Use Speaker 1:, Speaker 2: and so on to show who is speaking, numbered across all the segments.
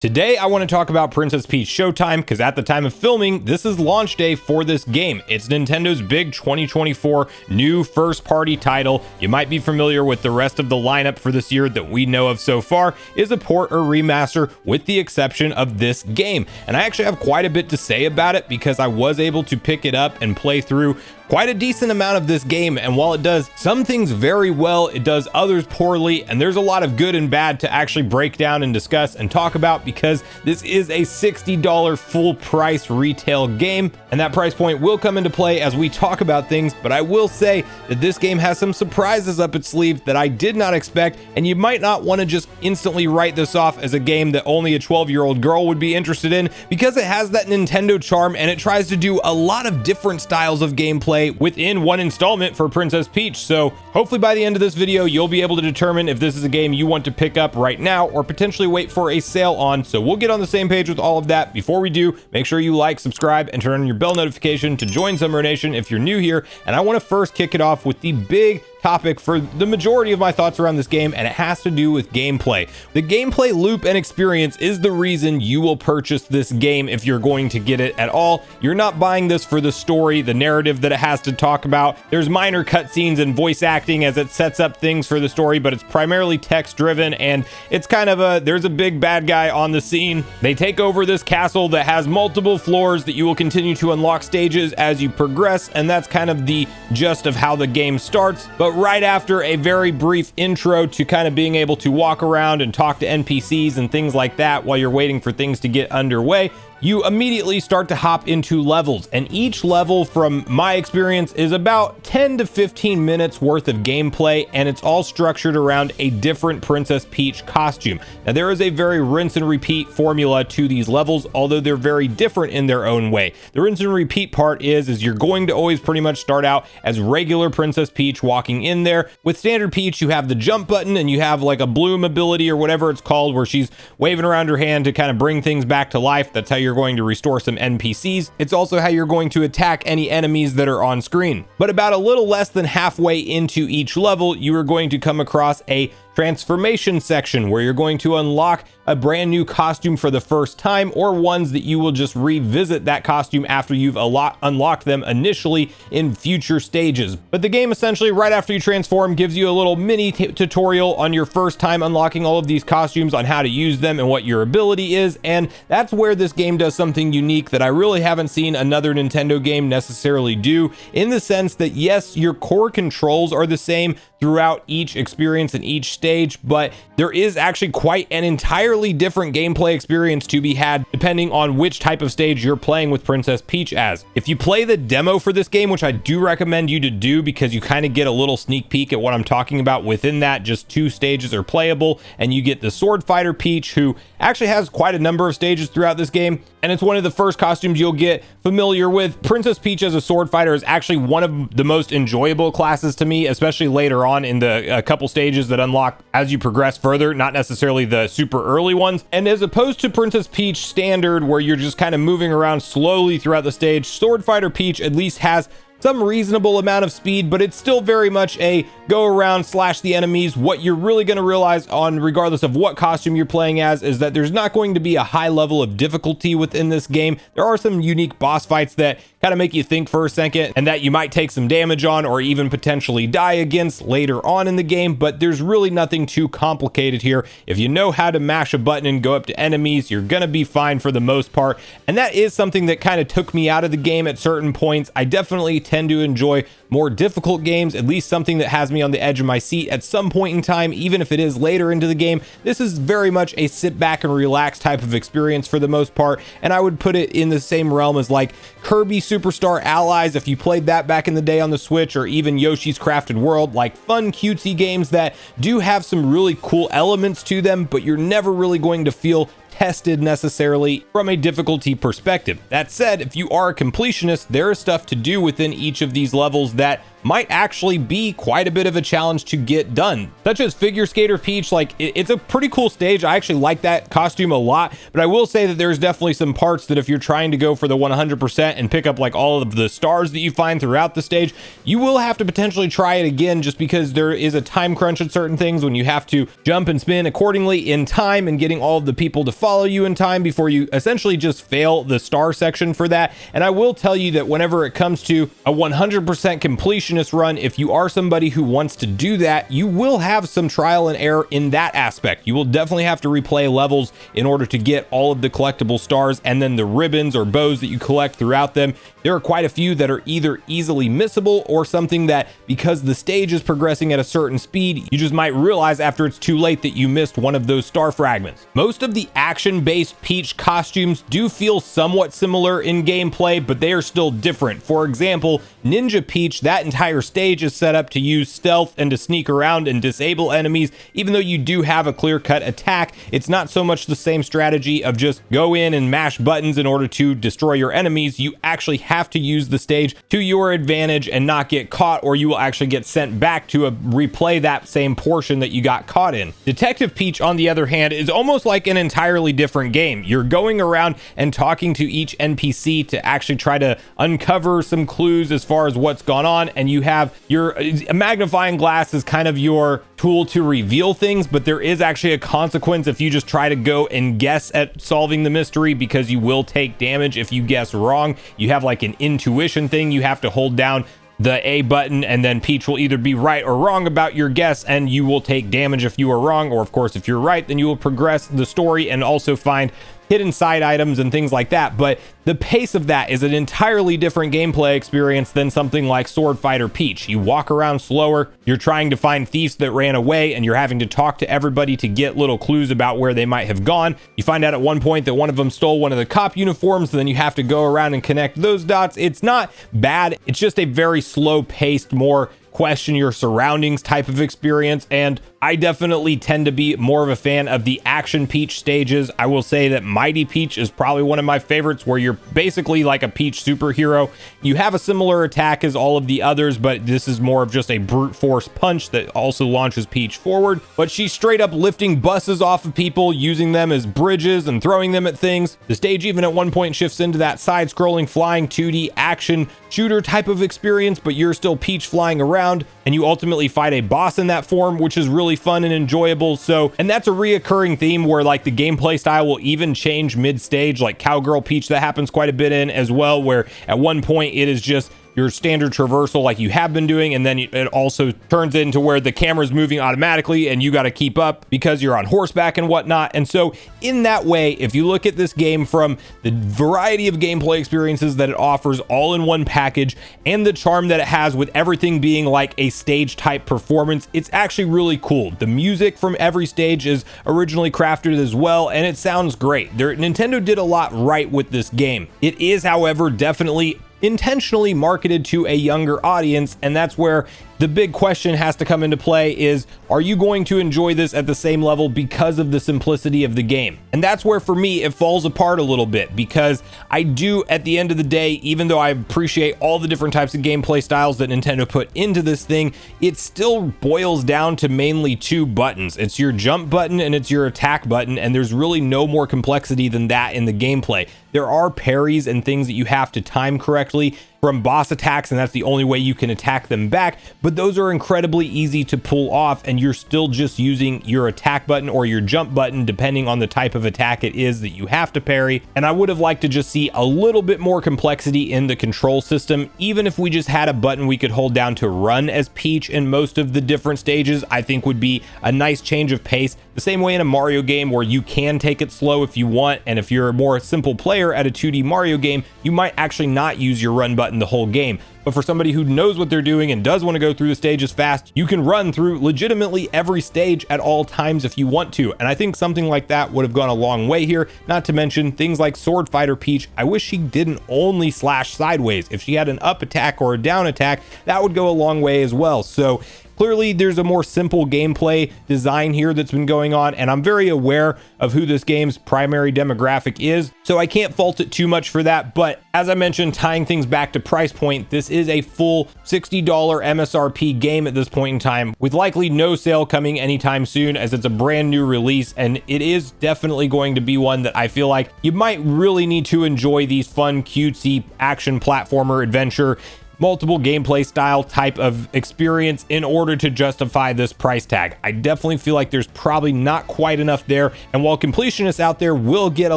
Speaker 1: Today, I want to talk about Princess Peach Showtime because at the time of filming, this is launch day for this game. It's Nintendo's big 2024 new first-party title. You might be familiar with the rest of the lineup for this year that we know of so far is a port or remaster with the exception of this game. And I actually have quite a bit to say about it because I was able to pick it up and play through quite a decent amount of this game, and while it does some things very well, it does others poorly, and there's a lot of good and bad to actually break down and discuss and talk about because this is a $60 full price retail game, and that price point will come into play as we talk about things. But I will say that this game has some surprises up its sleeve that I did not expect, and you might not want to just instantly write this off as a game that only a 12-year-old girl would be interested in, because it has that Nintendo charm and it tries to do a lot of different styles of gameplay within one installment for Princess Peach. So hopefully by the end of this video, you'll be able to determine if this is a game you want to pick up right now or potentially wait for a sale on. So we'll get on the same page with all of that. Before we do, make sure you like, subscribe, and turn on your bell notification to join Sunbro Nation if you're new here. And I want to first kick it off with the big topic for the majority of my thoughts around this game, and it has to do with gameplay. The gameplay loop and experience is the reason you will purchase this game if you're going to get it at all. You're not buying this for the story, the narrative that it has to talk about. There's minor cutscenes and voice acting as it sets up things for the story, but it's primarily text driven, and it's kind of there's a big bad guy on the scene. They take over this castle that has multiple floors that you will continue to unlock stages as you progress, and that's kind of the gist of how the game starts. But right after a very brief intro to kind of being able to walk around and talk to NPCs and things like that while you're waiting for things to get underway, you immediately start to hop into levels, and each level, from my experience, is about 10 to 15 minutes worth of gameplay, and it's all structured around a different Princess Peach costume. Now, there is a very rinse and repeat formula to these levels, although they're very different in their own way. The rinse and repeat part is you're going to always pretty much start out as regular Princess Peach walking in there. With standard Peach, you have the jump button, and you have like a bloom ability or whatever it's called, where she's waving around her hand to kind of bring things back to life. That's how you're going to restore some NPCs. It's also how you're going to attack any enemies that are on screen. But about a little less than halfway into each level, you are going to come across a transformation section where you're going to unlock a brand new costume for the first time, or ones that you will just revisit that costume after you've unlocked them initially in future stages. But the game essentially, right after you transform, gives you a little mini tutorial on your first time unlocking all of these costumes, on how to use them and what your ability is. And that's where this game does something unique that I really haven't seen another Nintendo game necessarily do, in the sense that yes, your core controls are the same throughout each experience and each stage, but there is actually quite an entirely different gameplay experience to be had depending on which type of stage you're playing with Princess Peach as. If you play the demo for this game, which I do recommend you to do because you kind of get a little sneak peek at what I'm talking about within that, just 2 stages are playable, and you get the Sword Fighter Peach, who actually has quite a number of stages throughout this game, and it's one of the first costumes you'll get familiar with. Princess Peach as a sword fighter is actually one of the most enjoyable classes to me, especially later on in the couple stages that unlock as you progress further, not necessarily the super early ones. And as opposed to Princess Peach standard, where you're just kind of moving around slowly throughout the stage, Sword Fighter Peach at least has some reasonable amount of speed, but it's still very much a go around, slash the enemies. What you're really going to realize, on regardless of what costume you're playing as, is that there's not going to be a high level of difficulty within this game. There are some unique boss fights that kind of make you think for a second, and that you might take some damage on or even potentially die against later on in the game, but there's really nothing too complicated here. If you know how to mash a button and go up to enemies, you're gonna be fine for the most part. And that is something that kind of took me out of the game at certain points. I definitely tend to enjoy more difficult games, at least something that has me on the edge of my seat at some point in time, even if it is later into the game. This is very much a sit back and relax type of experience for the most part, and I would put it in the same realm as like Kirby Superstar Allies, if you played that back in the day on the Switch, or even Yoshi's Crafted World, like fun cutesy games that do have some really cool elements to them, but you're never really going to feel tested necessarily from a difficulty perspective. That said, if you are a completionist, there is stuff to do within each of these levels that might actually be quite a bit of a challenge to get done, such as Figure Skater Peach. Like, it's a pretty cool stage. I actually like that costume a lot, but I will say that there's definitely some parts that if you're trying to go for the 100% and pick up like all of the stars that you find throughout the stage, you will have to potentially try it again, just because there is a time crunch at certain things when you have to jump and spin accordingly in time and getting all of the people to follow you in time before you essentially just fail the star section for that. And I will tell you that whenever it comes to a 100% completionist run, if you are somebody who wants to do that, you will have some trial and error in that aspect. You will definitely have to replay levels in order to get all of the collectible stars, and then the ribbons or bows that you collect throughout them. There are quite a few that are either easily missable or something that, because the stage is progressing at a certain speed, you just might realize after it's too late that you missed one of those star fragments. Most of the action-based Peach costumes do feel somewhat similar in gameplay, but they are still different. For example, Ninja Peach, that entire stage is set up to use stealth and to sneak around and disable enemies. Even though you do have a clear-cut attack, it's not so much the same strategy of just go in and mash buttons in order to destroy your enemies. You actually have to use the stage to your advantage and not get caught, or you will actually get sent back to replay that same portion that you got caught in. Detective Peach, on the other hand, is almost like an entirely different game. You're going around and talking to each NPC to actually try to uncover some clues as far as what's gone on, and you have your magnifying glass is kind of your tool to reveal things, but there is actually a consequence if you just try to go and guess at solving the mystery, because you will take damage if you guess wrong. You have like an intuition thing. You have to hold down the A button, and then Peach will either be right or wrong about your guess, and you will take damage if you are wrong, or of course if you're right, then you will progress the story and also find hidden side items and things like that. But the pace of that is an entirely different gameplay experience than something like Sword Fighter Peach. You walk around slower, you're trying to find thieves that ran away, and you're having to talk to everybody to get little clues about where they might have gone. You find out at one point that one of them stole one of the cop uniforms, and then you have to go around and connect those dots. It's not bad, it's just a very slow paced, more question your surroundings type of experience, and I definitely tend to be more of a fan of the action Peach stages. I will say that Mighty Peach is probably one of my favorites, where you're basically like a Peach superhero. You have a similar attack as all of the others, but this is more of just a brute force punch that also launches Peach forward. But she's straight up lifting buses off of people, using them as bridges and throwing them at things. The stage even at one point shifts into that side-scrolling flying 2D action shooter type of experience, but you're still Peach flying around, and you ultimately fight a boss in that form, which is really fun and enjoyable. So, and that's a reoccurring theme where like the gameplay style will even change mid-stage, like Cowgirl Peach, that happens quite a bit in as well, where at one point it is just your standard traversal like you have been doing, and then it also turns into where the camera's moving automatically and you got to keep up because you're on horseback and whatnot. And so in that way, if you look at this game from the variety of gameplay experiences that it offers all in one package, and the charm that it has with everything being like a stage type performance, it's actually really cool. The music from every stage is originally crafted as well, and it sounds great. Nintendo did a lot right with this game. It is, however, definitely intentionally marketed to a younger audience, and that's where the big question has to come into play is, are you going to enjoy this at the same level because of the simplicity of the game? And that's where for me it falls apart a little bit, because I do, at the end of the day, even though I appreciate all the different types of gameplay styles that Nintendo put into this thing, it still boils down to mainly two buttons. It's your jump button and it's your attack button, and there's really no more complexity than that in the gameplay. There are parries and things that you have to time correctly from boss attacks, and that's the only way you can attack them back, but those are incredibly easy to pull off, and you're still just using your attack button or your jump button depending on the type of attack it is that you have to parry. And I would have liked to just see a little bit more complexity in the control system. Even if we just had a button we could hold down to run as Peach in most of the different stages, I think would be a nice change of pace. The same way in a Mario game where you can take it slow if you want, and if you're a more simple player at a 2D Mario game, you might actually not use your run button the whole game. But for somebody who knows what they're doing and does want to go through the stages fast, you can run through legitimately every stage at all times if you want to. And I think something like that would have gone a long way here, not to mention things like Sword Fighter Peach. I wish she didn't only slash sideways. If she had an up attack or a down attack, that would go a long way as well. So clearly there's a more simple gameplay design here that's been going on, and I'm very aware of who this game's primary demographic is, so I can't fault it too much for that. But as I mentioned, tying things back to price point, this is a full $60 MSRP game at this point in time, with likely no sale coming anytime soon, as it's a brand new release, and it is definitely going to be one that I feel like you might really need to enjoy these fun, cutesy action platformer adventure multiple gameplay style type of experience in order to justify this price tag. I definitely feel like there's probably not quite enough there, and while completionists out there will get a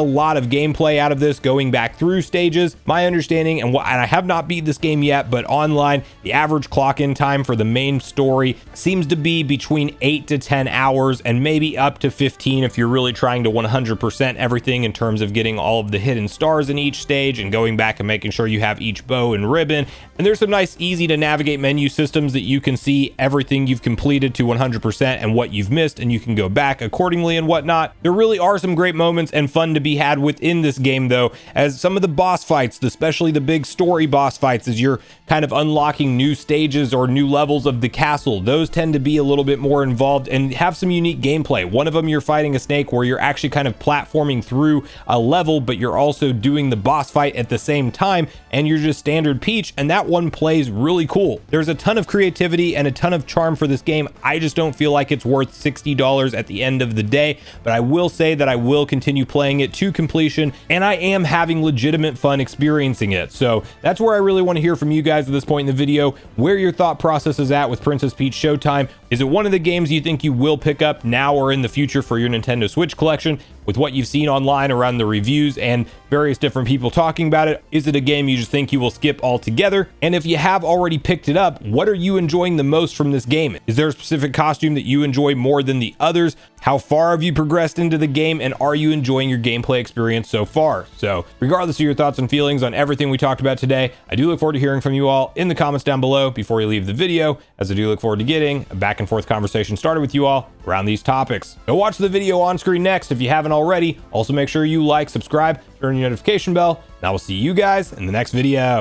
Speaker 1: lot of gameplay out of this going back through stages, my understanding, and I have not beat this game yet, but online the average clock in time for the main story seems to be between 8 to 10 hours and maybe up to 15 if you're really trying to 100% everything in terms of getting all of the hidden stars in each stage and going back and making sure you have each bow and ribbon. And there's some nice easy to navigate menu systems that you can see everything you've completed to 100% and what you've missed, and you can go back accordingly and whatnot. There really are some great moments and fun to be had within this game though, as some of the boss fights, especially the big story boss fights, as you're kind of unlocking new stages or new levels of the castle, those tend to be a little bit more involved and have some unique gameplay. One of them, you're fighting a snake where you're actually kind of platforming through a level, but you're also doing the boss fight at the same time, and you're just standard Peach, and that one plays really cool. There's a ton of creativity and a ton of charm for this game. I just don't feel like it's worth $60 at the end of the day, but I will say that I will continue playing it to completion, and I am having legitimate fun experiencing it. So that's where I really want to hear from you guys at this point in the video, where your thought process is at with Princess Peach Showtime. Is it one of the games you think you will pick up now or in the future for your Nintendo Switch collection? With what you've seen online around the reviews and various different people talking about it, is it a game you just think you will skip altogether? And if you have already picked it up, what are you enjoying the most from this game? Is there a specific costume that you enjoy more than the others? How far have you progressed into the game, and are you enjoying your gameplay experience so far? So regardless of your thoughts and feelings on everything we talked about today, I do look forward to hearing from you all in the comments down below before you leave the video, as I do look forward to getting a back and forth conversation started with you all around these topics. Go watch the video on screen next if you haven't already. Also make sure you like, subscribe, turn your notification bell, and I will see you guys in the next video.